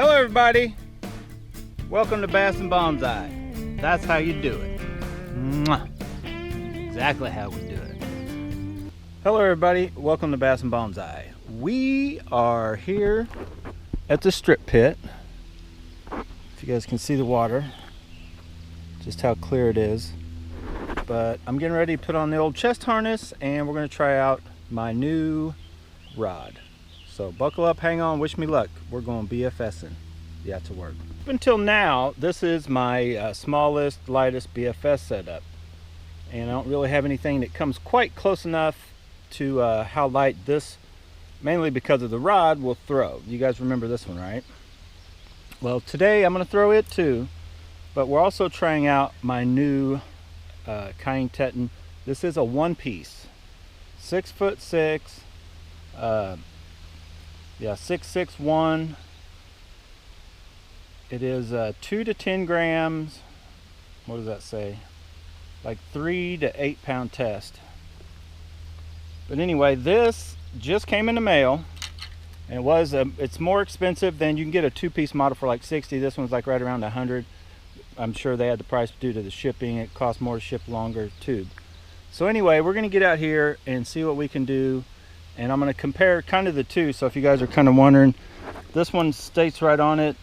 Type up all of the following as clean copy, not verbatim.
Hello everybody, welcome to Bass and Bonsai. That's how you do it. Mwah. Exactly how we do it. Hello everybody, welcome to Bass and Bonsai. We are here at the strip pit. If you guys can see the water, just how clear it is. But I'm getting ready to put on the old chest harness and we're going to try out my new rod. So buckle up, hang on, wish me luck. We're going BFSing. Yeah, to work. Up until now, this is my smallest, lightest BFS setup. And I don't really have anything that comes quite close enough to how light this, mainly because of the rod, will throw. You guys remember this one, right? Well, today I'm going to throw it too. But we're also trying out my new Kuying Teton. This is a one-piece, 6'6", 661. It is 2 to 10 grams. What does that say? Like 3 to 8 pound test. But anyway, this just came in the mail, and it's more expensive than you can get a two-piece model for like 60. This one's like right around 100. I'm sure they had the price due to the shipping. It costs more to ship longer tube. So anyway, we're going to get out here and see what we can do. And I'm going to compare kind of the two. So if you guys are kind of wondering, this one states right on it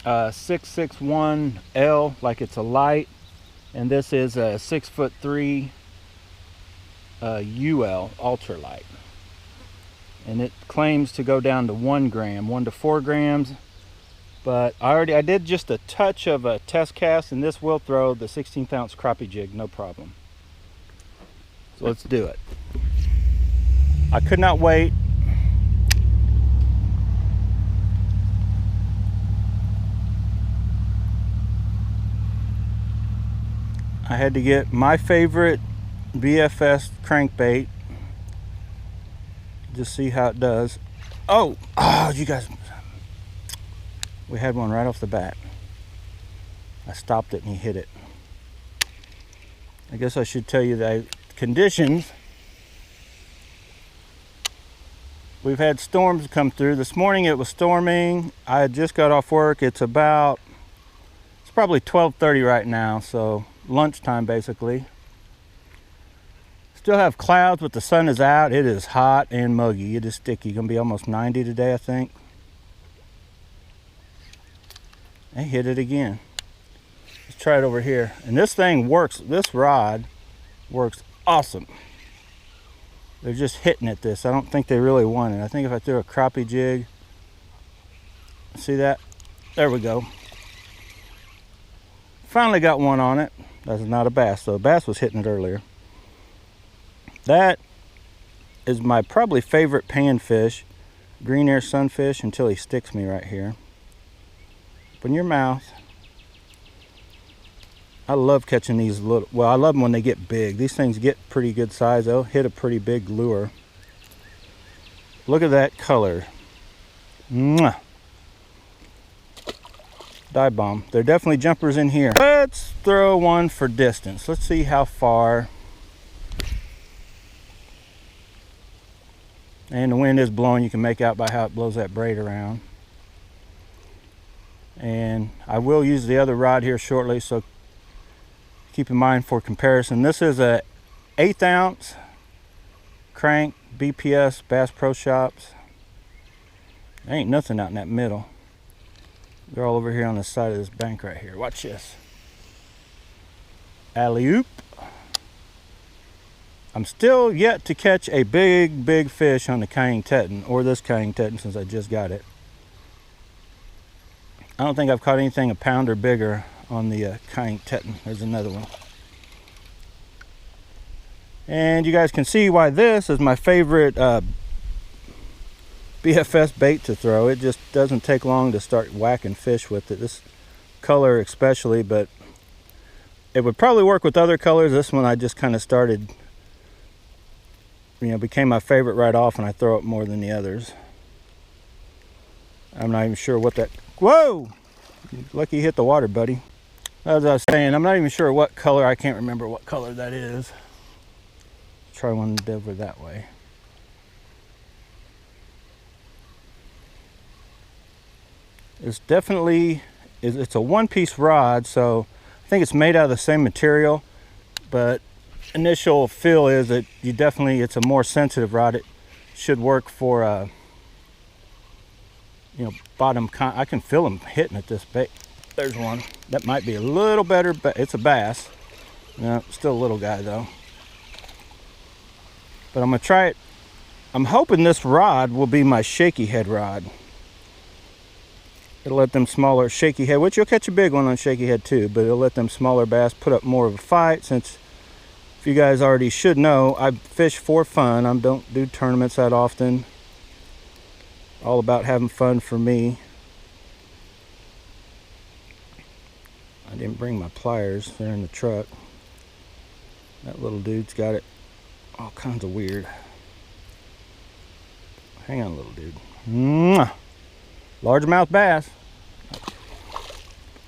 661L, like it's a light. And this is a 6'3" UL, ultralight. And it claims to go down to 1 gram, 1 to 4 grams. But I did just a touch of a test cast, and this will throw the 16th ounce crappie jig, no problem. So let's do it. I could not wait. I had to get my favorite BFS crankbait. Just see how it does. Oh, you guys. We had one right off the bat. I stopped it and he hit it. I guess I should tell you the conditions. We've had storms come through. This morning it was storming. I had just got off work. It's probably 12:30 right now, so lunchtime basically. Still have clouds, but the sun is out. It is hot and muggy. It is sticky. Gonna be almost 90 today, I think. I hit it again. Let's try it over here. And this thing works. This rod works awesome. They're just hitting at this. I don't think they really want it. I think if I threw a crappie jig, see that? There we go. Finally got one on it. That's not a bass, though. Bass was hitting it earlier. That is my probably favorite panfish, green ear sunfish, until he sticks me right here. Open your mouth. I love catching these little, well, I love them when they get big. These things get pretty good size. They'll hit a pretty big lure. Look at that color. Mwah. Dive bomb. There are definitely jumpers in here. Let's throw one for distance. Let's see how far. And the wind is blowing. You can make out by how it blows that braid around. And I will use the other rod here shortly, so keep in mind for comparison. This is a 1/8 ounce crank BPS Bass Pro Shops. There ain't nothing out in that middle. They're all over here on the side of this bank right here. Watch this. Alley-oop. I'm still yet to catch a big fish on the Kuying Teton, or this Kuying Teton, since I just got it. I don't think I've caught anything a pound or bigger on the Kuying Teton. There's another one. And you guys can see why this is my favorite BFS bait to throw. It just doesn't take long to start whacking fish with it. This color especially, but it would probably work with other colors. This one I just kind of started, became my favorite right off, and I throw it more than the others. I'm not even sure what that, whoa! Lucky you hit the water, buddy. As I was saying, I'm not even sure what color. I can't remember what color that is. Try one over that way. It's definitely, it's a one-piece rod, so I think it's made out of the same material, but initial feel is that it's a more sensitive rod. It should work for you know, bottom. I can feel them hitting at this bait. There's one that might be a little better, but it's a bass. No, still a little guy though. But I'm gonna try it. I'm hoping this rod will be my shaky head rod. It'll let them smaller shaky head, which you'll catch a big one on shaky head too, but it'll let them smaller bass put up more of a fight. Since, if you guys already should know, I fish for fun. I don't do tournaments that often. All about having fun for me. I didn't bring my pliers, they're in the truck. That little dude's got it all kinds of weird. Hang on, little dude. Mwah! Largemouth bass.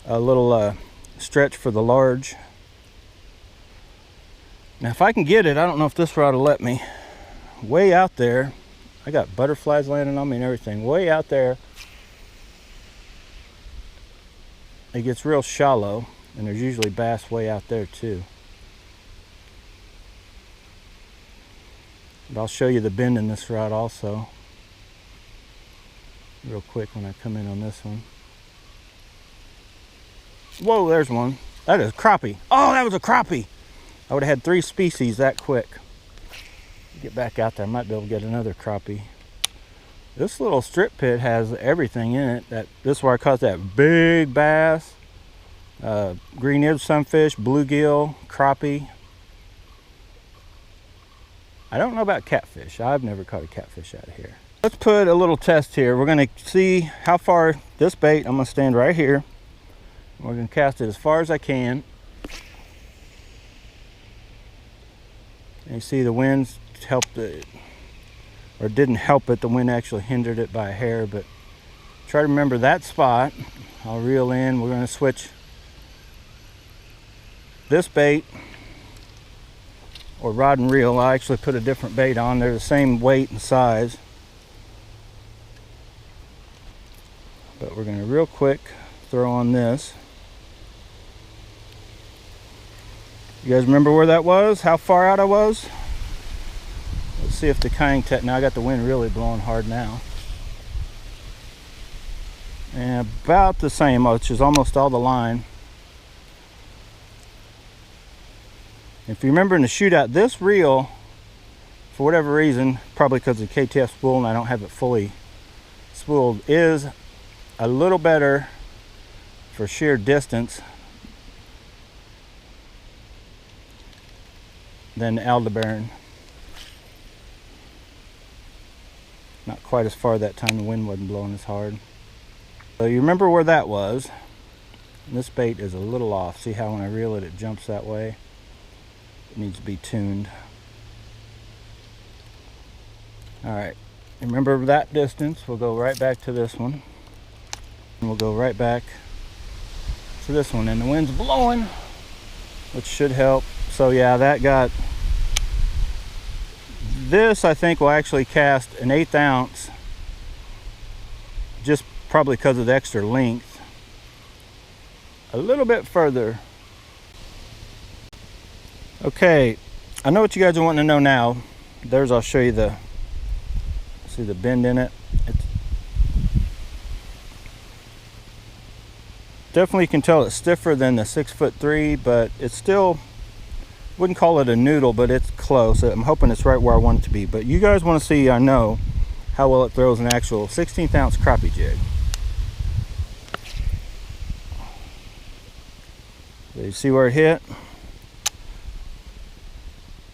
A little stretch for the large. Now if I can get it, I don't know if this rod will let me. Way out there, I got butterflies landing on me and everything. Way out there, it gets real shallow, and there's usually bass way out there too. But I'll show you the bend in this rod also real quick when I come in on this one. Whoa, there's one. That is crappie. Oh, that was a crappie. I would have had 3 species that quick. Get back out there, I might be able to get another crappie. This little strip pit has everything in it. This is where I caught that big bass, green-eared sunfish, bluegill, crappie. I don't know about catfish. I've never caught a catfish out of here. Let's put a little test here. We're gonna see how far this bait, I'm gonna stand right here. We're gonna cast it as far as I can. And you see the winds helped it, or didn't help it. The wind actually hindered it by a hair, but try to remember that spot. I'll reel in. We're gonna switch this bait, or rod and reel. I actually put a different bait on. They're the same weight and size. But we're gonna real quick throw on this. You guys remember where that was? How far out I was? Let's see if the Kuying Teton, now I got the wind really blowing hard now. And about the same, which is almost all the line. If you remember in the shootout, this reel, for whatever reason, probably because of the KTF spool and I don't have it fully spooled, is a little better for sheer distance than the aldebaran. Not quite as far that time, the wind wasn't blowing as hard. So you remember where that was. And this bait is a little off. See how when I reel it, it jumps that way? It needs to be tuned. Alright, remember that distance. We'll go right back to this one. And we'll go right back to this one. And the wind's blowing, which should help. So yeah, that got... This, I think, will actually cast an 1/8 ounce, just probably because of the extra length, a little bit further. Okay, I know what you guys are wanting to know now. I'll show you see the bend in it. It's definitely, you can tell it's stiffer than the 6'3", but it's still, wouldn't call it a noodle, but it's close. I'm hoping it's right where I want it to be. But you guys want to see, I know, how well it throws an actual 16th ounce crappie jig. So you see where it hit?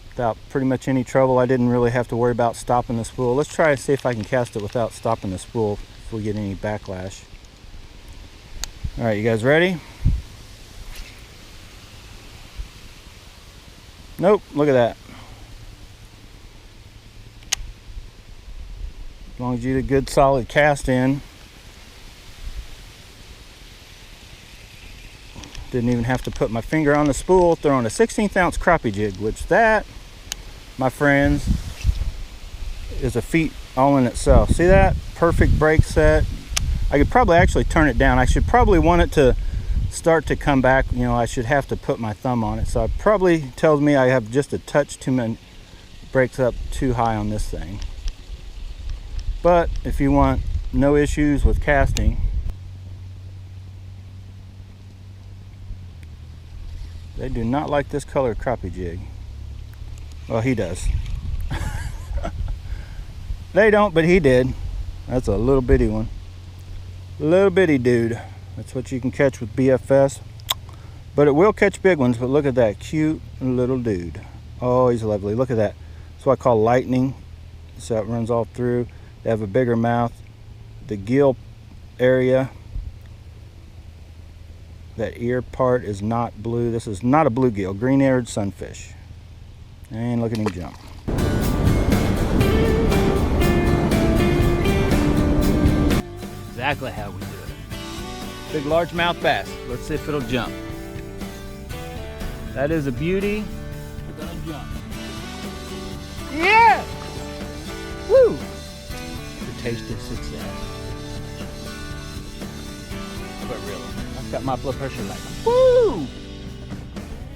Without pretty much any trouble. I didn't really have to worry about stopping the spool. Let's try to see if I can cast it without stopping the spool, if we get any backlash. All right, you guys ready? Nope, look at that. As long as you get a good solid cast in. Didn't even have to put my finger on the spool, throwing a 16th ounce crappie jig, which that, my friends, is a feat all in itself. See that? Perfect break set. I could probably actually turn it down. I should probably want it to start to come back. You know, I should have to put my thumb on it. So it probably tells me I have just a touch too many, breaks up too high on this thing. But if you want no issues with casting, they do not like this color crappie jig. Well, he does. They don't, but he did. That's a little bitty one. Little bitty dude. That's what you can catch with BFS. But it will catch big ones. But look at that cute little dude. Oh, he's lovely. Look at that. That's what I call lightning. So it runs all through. They have a bigger mouth. The gill area, that ear part is not blue. This is not a bluegill. Green-eared sunfish. And look at him jump. Exactly how we do it. Big largemouth bass. Let's see if it'll jump. That is a beauty. We're gonna jump. Yeah! Woo! The taste of success. But really, I've got my blood pressure like, woo!